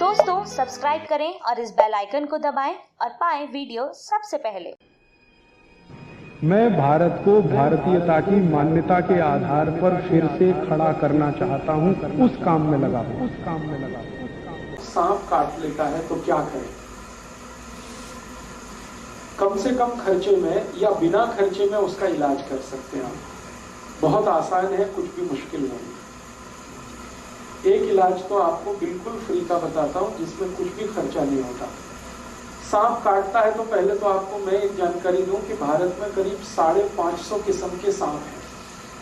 दोस्तों सब्सक्राइब करें और इस बेल आइकन को दबाएं और पाएं वीडियो सबसे पहले। मैं भारत को भारतीयता की मान्यता के आधार पर फिर से खड़ा करना चाहता हूं, उस काम में लगा हूं। सांप काट लेता है तो क्या करें? कम से कम खर्चे में या बिना खर्चे में उसका इलाज कर सकते हैं आप। बहुत आसान है, कुछ भी मुश्किल नहीं। एक इलाज तो आपको बिल्कुल फ्री का बताता हूं जिसमें कुछ भी खर्चा नहीं होता। सांप काटता है तो पहले तो आपको मैं एक जानकारी दूं कि भारत में करीब 550 किस्म के सांप हैं।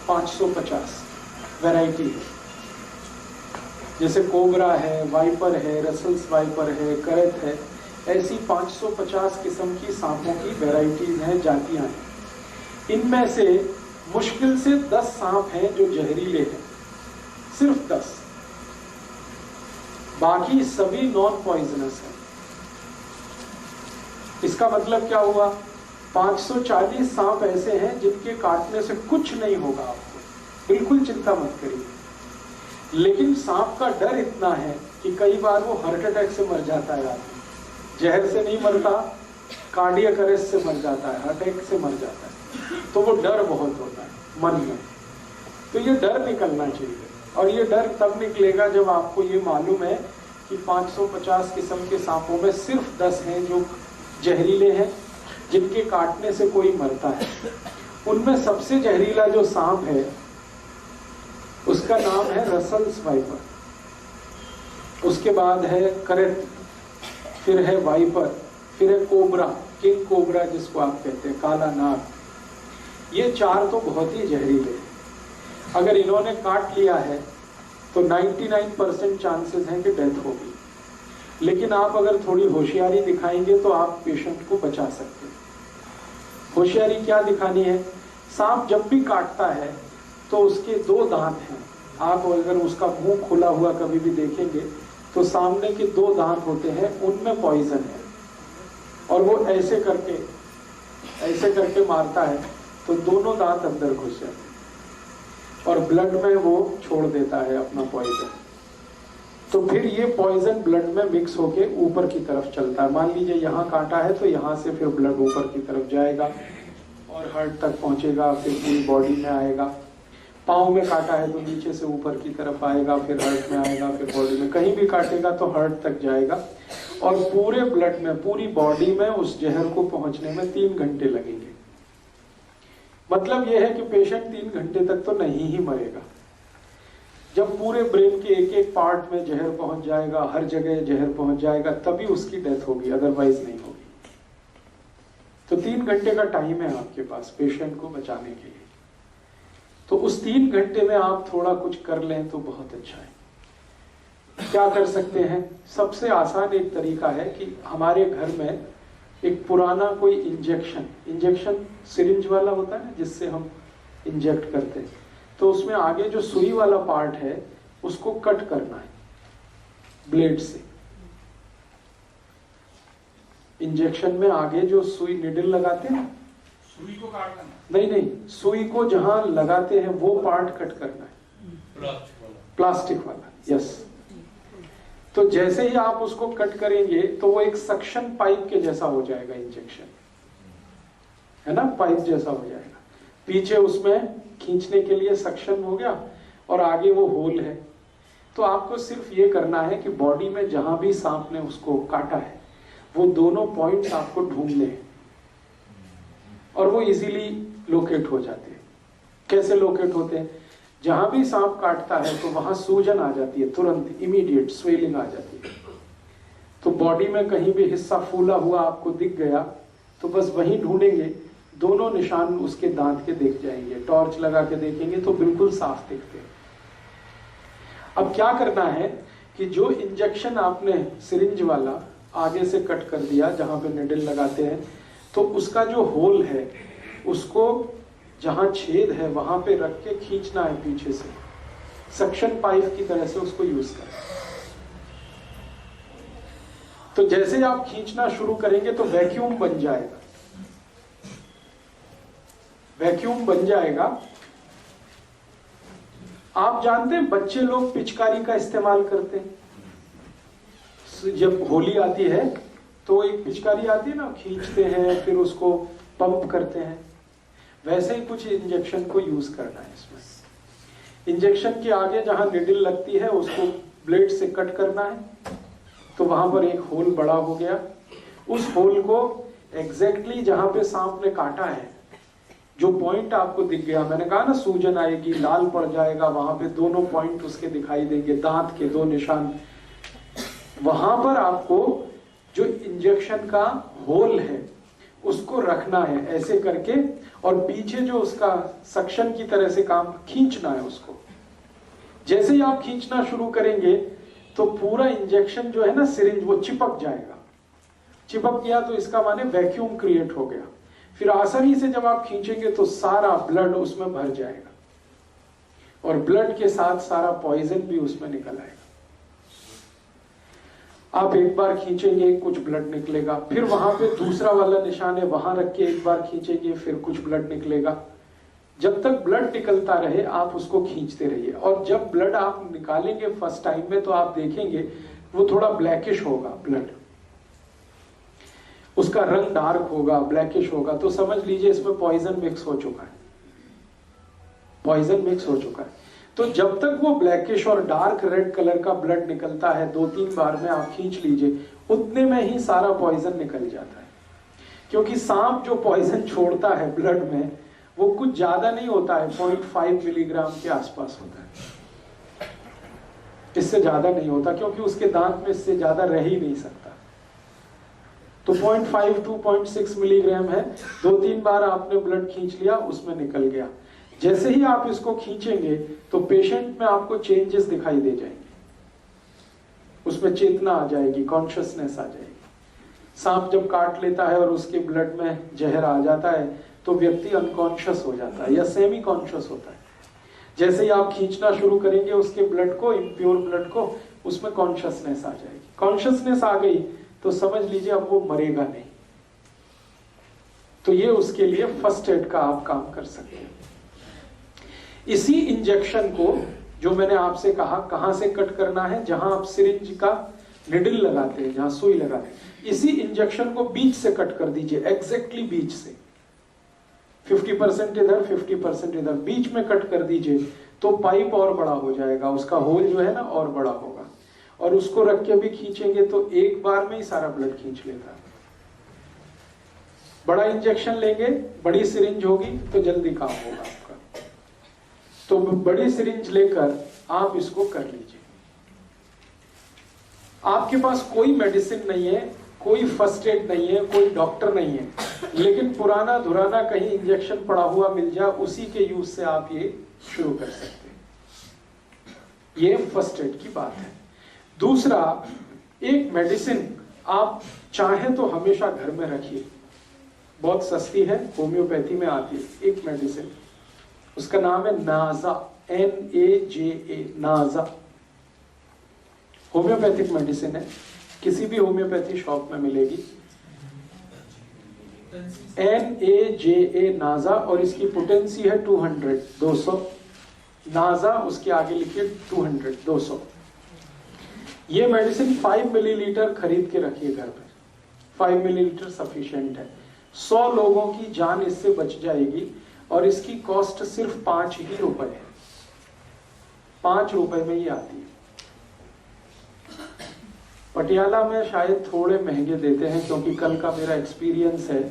550 वैरायटी है, जैसे कोबरा है, वाइपर है, रसल्स वाइपर है, करत है। ऐसी 550 किस्म की सांपों की वैरायटीज हैं, जातियां हैं। इनमें से मुश्किल से 10 सांप हैं जो जहरीले हैं, सिर्फ 10। बाकी सभी नॉन पॉइजनस हैं। इसका मतलब क्या हुआ? 540 सांप ऐसे हैं जिनके काटने से कुछ नहीं होगा आपको, बिल्कुल चिंता मत करिए। लेकिन सांप का डर इतना है कि कई बार वो हार्ट अटैक से मर जाता है आदमी। जहर से नहीं मरता, कार्डियक अरेस्ट से मर जाता है, हार्ट अटैक से मर जाता है। तो वो डर बहुत होता है मन में। तो ये डर निकलना चाहिए, और ये डर तब निकलेगा जब आपको ये मालूम है कि 550 किस्म के सांपों में सिर्फ 10 हैं जो जहरीले हैं, जिनके काटने से कोई मरता है। उनमें सबसे जहरीला जो सांप है उसका नाम है रसल्स वाइपर, उसके बाद है करत, फिर है वाइपर, फिर है कोबरा, किंग कोबरा जिसको आप कहते हैं, काला नाग। ये 4 तो बहुत ही जहरीले हैं। अगर इन्होंने काट लिया है तो 99% चांसेस हैं कि डेथ होगी। लेकिन आप अगर थोड़ी होशियारी दिखाएंगे तो आप पेशेंट को बचा सकते हैं। होशियारी क्या दिखानी है? सांप जब भी काटता है तो उसके 2 दांत हैं। आप अगर उसका मुंह खुला हुआ कभी भी देखेंगे तो सामने के 2 दांत होते हैं, उनमें पॉइजन है, और वो ऐसे करके मारता है तो दोनों दांत अंदर घुस जाते हैं और ब्लड में वो छोड़ देता है अपना पॉइजन। तो फिर ये पॉइजन ब्लड में मिक्स होके ऊपर की तरफ चलता है। मान लीजिए यहाँ काटा है तो यहाँ से फिर ब्लड ऊपर की तरफ जाएगा और हार्ट तक पहुंचेगा, फिर पूरी बॉडी में आएगा। पाँव में काटा है तो नीचे से ऊपर की तरफ आएगा, फिर हार्ट में आएगा, फिर बॉडी में। कहीं भी काटेगा तो हार्ट तक जाएगा, और पूरे ब्लड में, पूरी बॉडी में उस जहर को पहुंचने में 3 घंटे लगेंगे। मतलब यह है कि पेशेंट 3 घंटे तक तो नहीं ही मरेगा। जब पूरे ब्रेन के एक एक पार्ट में जहर पहुंच जाएगा, हर जगह जहर पहुंच जाएगा, तभी उसकी डेथ होगी, अदरवाइज नहीं होगी। तो 3 घंटे का टाइम है आपके पास पेशेंट को बचाने के लिए। तो उस 3 घंटे में आप थोड़ा कुछ कर लें तो बहुत अच्छा है। क्या कर सकते हैं? सबसे आसान एक तरीका है कि हमारे घर में एक पुराना कोई इंजेक्शन सिरिंज वाला होता है ना, जिससे हम इंजेक्ट करते हैं, तो उसमें आगे जो सुई वाला पार्ट है उसको कट करना है ब्लेड से। इंजेक्शन में आगे जो सुई निडल लगाते हैं, सुई को काटना? नहीं, सुई को जहां लगाते हैं वो पार्ट कट करना है, प्लास्टिक वाला। यस। तो जैसे ही आप उसको कट करेंगे तो वो एक सक्शन पाइप के जैसा हो जाएगा, इंजेक्शन है ना, पाइप जैसा हो जाएगा। पीछे उसमें खींचने के लिए सक्शन हो गया और आगे वो होल है। तो आपको सिर्फ ये करना है कि बॉडी में जहां भी सांप ने उसको काटा है वो दोनों पॉइंट्स आपको ढूंढने हैं, और वो इजीली लोकेट हो जाते हैं। कैसे लोकेट होते हैं? जहां भी सांप काटता है तो वहां सूजन आ जाती है, तुरंत इमीडिएट स्वेलिंग आ जाती है। तो बॉडी में कहीं भी हिस्सा फूला हुआ आपको दिख गया तो बस वहीं ढूंढेंगे, दोनों निशान उसके दांत के दिख जाएंगे। टॉर्च लगा के देखेंगे तो बिल्कुल साफ दिखते हैं। अब क्या करना है कि जो इंजेक्शन आपने सिरिंज वाला आगे से कट कर दिया जहां पे निडल लगाते हैं, तो उसका जो होल है उसको जहां छेद है वहां पे रख के खींचना है पीछे से, सक्शन पाइप की तरह से उसको यूज करें। तो जैसे ही आप खींचना शुरू करेंगे तो वैक्यूम बन जाएगा। वैक्यूम बन जाएगा। आप जानते हैं बच्चे लोग पिचकारी का इस्तेमाल करते हैं, जब होली आती है तो एक पिचकारी आती है ना, खींचते हैं फिर उसको पंप करते हैं, वैसे ही कुछ इंजेक्शन को यूज करना है। इसमें इंजेक्शन के आगे जहां निडल लगती है उसको ब्लेड से कट करना है, तो वहां पर एक होल बड़ा हो गया। उस होल को एग्जैक्टली जहां पे सांप ने काटा है, जो पॉइंट आपको दिख गया, मैंने कहा ना सूजन आएगी, लाल पड़ जाएगा, वहां पे दोनों पॉइंट उसके दिखाई देंगे, दांत के 2 निशान, वहां पर आपको जो इंजेक्शन का होल है उसको रखना है ऐसे करके, और पीछे जो उसका सक्शन की तरह से काम खींचना है उसको। जैसे ही आप खींचना शुरू करेंगे तो पूरा इंजेक्शन जो है ना सिरिंज वो चिपक जाएगा। चिपक गया तो इसका माने वैक्यूम क्रिएट हो गया। फिर आसानी से जब आप खींचेंगे तो सारा ब्लड उसमें भर जाएगा, और ब्लड के साथ सारा पॉइजन भी उसमें निकल आएगा। आप एक बार खींचेंगे कुछ ब्लड निकलेगा, फिर वहां पे दूसरा वाला निशान है वहां रख के एक बार खींचेंगे फिर कुछ ब्लड निकलेगा। जब तक ब्लड निकलता रहे आप उसको खींचते रहिए, और जब ब्लड आप निकालेंगे फर्स्ट टाइम में तो आप देखेंगे वो थोड़ा ब्लैकिश होगा, ब्लड उसका रंग डार्क होगा, ब्लैकिश होगा, तो समझ लीजिए इसमें पॉइजन मिक्स हो चुका है, पॉइजन मिक्स हो चुका है। तो जब तक वो ब्लैकिश और डार्क रेड कलर का ब्लड निकलता है 2-3 बार में आप खींच लीजिए, उतने में ही सारा पॉइजन निकल जाता है। क्योंकि सांप जो पॉइजन छोड़ता है ब्लड में वो कुछ ज्यादा नहीं होता है, 0.5 मिलीग्राम के आसपास होता है, इससे ज्यादा नहीं होता, क्योंकि उसके दांत में इससे ज्यादा रह ही नहीं सकता। तो 0.5 to 0.6 मिलीग्राम है। 2-3 बार आपने ब्लड खींच लिया, उसमें निकल गया। जैसे ही आप इसको खींचेंगे तो पेशेंट में आपको चेंजेस दिखाई दे जाएंगे, उसमें चेतना आ जाएगी, कॉन्शियसनेस आ जाएगी। सांप जब काट लेता है और उसके ब्लड में जहर आ जाता है तो व्यक्ति अनकॉन्शियस हो जाता है या सेमी कॉन्शियस होता है। जैसे ही आप खींचना शुरू करेंगे उसके ब्लड को, इम्प्योर ब्लड को, उसमें कॉन्शियसनेस आ जाएगी। कॉन्शियसनेस आ गई तो समझ लीजिए अब वो मरेगा नहीं। तो ये उसके लिए फर्स्ट एड का आप काम कर सकते हैं। इसी इंजेक्शन को जो मैंने आपसे कहा कहां से कट करना है, जहां आप सिरिंज का निडल लगाते हैं, जहां सुई लगाते हैं, इसी इंजेक्शन को बीच से कट कर दीजिए, एग्जैक्टली बीच से 50% इधर 50% इधर, बीच में कट कर दीजिए तो पाइप और बड़ा हो जाएगा, उसका होल जो है ना और बड़ा होगा। और उसको रख के भी खींचेंगे तो एक बार में ही सारा ब्लड खींच लेता है। बड़ा इंजेक्शन लेंगे, बड़ी सिरिंज होगी तो जल्दी काम होगा आपका। तो बड़ी सिरिंज लेकर आप इसको कर लीजिए। आपके पास कोई मेडिसिन नहीं है, कोई फर्स्ट एड नहीं है, कोई डॉक्टर नहीं है, लेकिन पुराना धुराना कहीं इंजेक्शन पड़ा हुआ मिल जाए, उसी के यूज से आप ये शुरू कर सकते हैं। ये फर्स्ट एड की बात है। दूसरा, एक मेडिसिन आप चाहें तो हमेशा घर में रखिए, बहुत सस्ती है, होम्योपैथी में आती है एक मेडिसिन, उसका नाम है नाजा, NAJA, नाजा। होम्योपैथिक मेडिसिन है, किसी भी होम्योपैथी शॉप में मिलेगी। NAJA नाजा, और इसकी पोटेंसी है 200। नाजा उसके आगे लिखिए 200। ये मेडिसिन 5 मिलीलीटर खरीद के रखिए घर पे, 5 मिलीलीटर सफिशिएंट है। 100 लोगों की जान इससे बच जाएगी, और इसकी कॉस्ट सिर्फ 5 ही रुपए है, 5 रुपए में ही आती है। पटियाला में शायद थोड़े महंगे देते हैं, क्योंकि कल का मेरा एक्सपीरियंस है,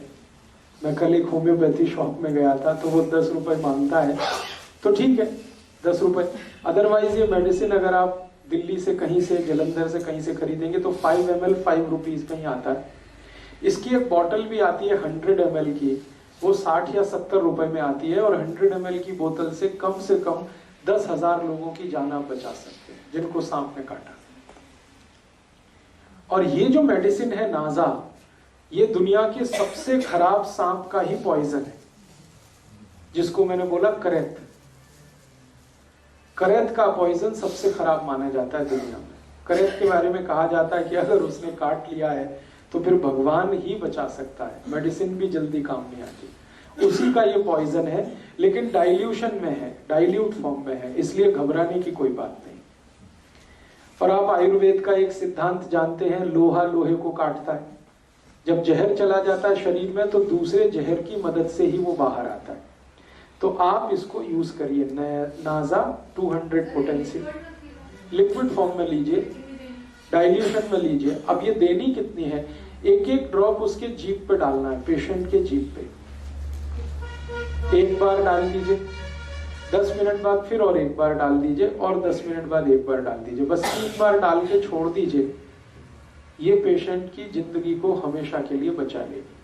मैं कल एक होम्योपैथी शॉप में गया था तो वो 10 रुपए मांगता है, तो ठीक है 10 रुपए। अदरवाइज ये मेडिसिन अगर आप दिल्ली से कहीं से, जलंधर से कहीं से खरीदेंगे तो 5 ml 5 रुपीज में ही आता है। इसकी एक बॉटल भी आती है 100 ml की, वो 60 या 70 रुपए में आती है, और 100 ml की बोतल से कम 10,000 लोगों की जान आप बचा सकते हैं जिनको सांप ने काटा। और ये जो मेडिसिन है नाजा, ये दुनिया के सबसे खराब सांप का ही पॉइजन है, जिसको मैंने बोला करैत। करैत का पॉइजन सबसे खराब माना जाता है दुनिया में। करैत के बारे में कहा जाता है कि अगर उसने काट लिया है तो फिर भगवान ही बचा सकता है, मेडिसिन भी जल्दी काम नहीं आती। उसी का ये पॉइजन है, लेकिन डाइल्यूशन में है, डाइल्यूट फॉर्म में है, इसलिए घबराने की कोई बात नहीं। और आप आयुर्वेद का एक सिद्धांत जानते हैं, लोहा लोहे को काटता है। जब जहर चला जाता है शरीर में तो दूसरे जहर की मदद से ही वो बाहर आता है। तो आप इसको यूज करिए, नाजा 200 पोटेंसी लिक्विड फॉर्म में लीजिए, डाइल्यूशन में लीजिए। अब ये देनी कितनी है, एक एक ड्रॉप उसके जीभ पे डालना है, पेशेंट के जीभ पे। एक बार डाल दीजिए, 10 मिनट बाद फिर और एक बार डाल दीजिए, और 10 मिनट बाद एक बार डाल दीजिए। बस 3 बार डाल के छोड़ दीजिए। ये पेशेंट की जिंदगी को हमेशा के लिए बचा लेगी।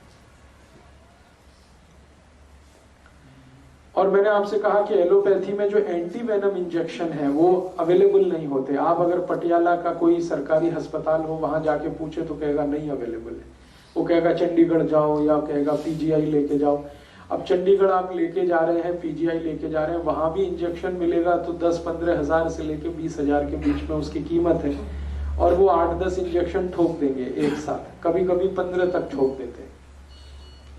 और मैंने आपसे कहा कि एलोपैथी में जो एंटी वेनम इंजेक्शन है वो अवेलेबल नहीं होते। आप अगर पटियाला का कोई सरकारी अस्पताल हो, वहां जाके पूछे तो कहेगा नहीं अवेलेबल है। वो कहेगा चंडीगढ़ जाओ, या कहेगा पीजीआई लेके जाओ। अब चंडीगढ़ आप लेके जा रहे हैं, पीजीआई लेके जा रहे हैं, वहां भी इंजेक्शन मिलेगा तो 10-15 हजार से लेके 20 हजार के बीच में उसकी कीमत है। और वो 8-10 इंजेक्शन ठोक देंगे एक साथ, कभी कभी 15 तक ठोक देते हैं।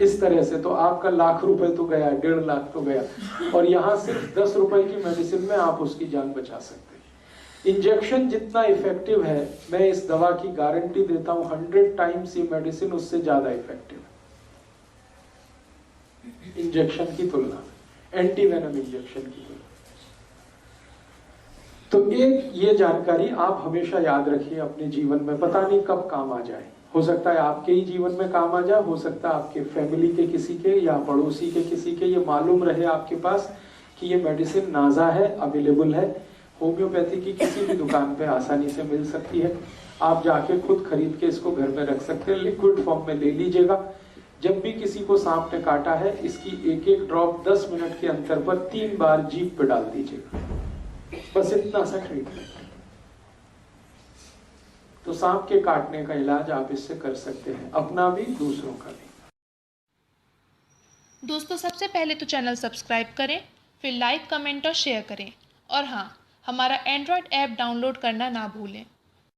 इस तरह से तो आपका लाख रुपए तो गया, 1.5 लाख तो गया, और यहाँ सिर्फ 10 रुपए की मेडिसिन में आप उसकी जान बचा सकते हैं। इंजेक्शन जितना इफेक्टिव है, मैं इस दवा की गारंटी देता हूं 100 टाइम्स ये मेडिसिन उससे ज्यादा इफेक्टिव है इंजेक्शन की तुलना में, एंटी वेनम इंजेक्शन की तुलना। तो एक ये जानकारी आप हमेशा याद रखिए अपने जीवन में, पता नहीं कब काम आ जाए। हो सकता है आपके ही जीवन में काम आ जाए, हो सकता है आपके फैमिली के किसी के या पड़ोसी के किसी के। ये मालूम रहे आपके पास कि ये मेडिसिन नाजा है, अवेलेबल है, होम्योपैथी की किसी भी दुकान पे आसानी से मिल सकती है। आप जाके खुद खरीद के इसको घर में रख सकते हैं, लिक्विड फॉर्म में ले लीजिएगा। जब भी किसी को सांप ने काटा है, इसकी एक एक ड्रॉप 10 मिनट के अंतर पर 3 बार जीभ पे डाल दीजिएगा। बस इतना सा ट्रीटमेंट। तो सांप के काटने का इलाज आप इससे कर सकते हैं, अपना भी दूसरों का भी। दोस्तों, सबसे पहले तो चैनल सब्सक्राइब करें, फिर लाइक, कमेंट और शेयर करें। और हाँ, हमारा एंड्रॉयड ऐप डाउनलोड करना ना भूलें।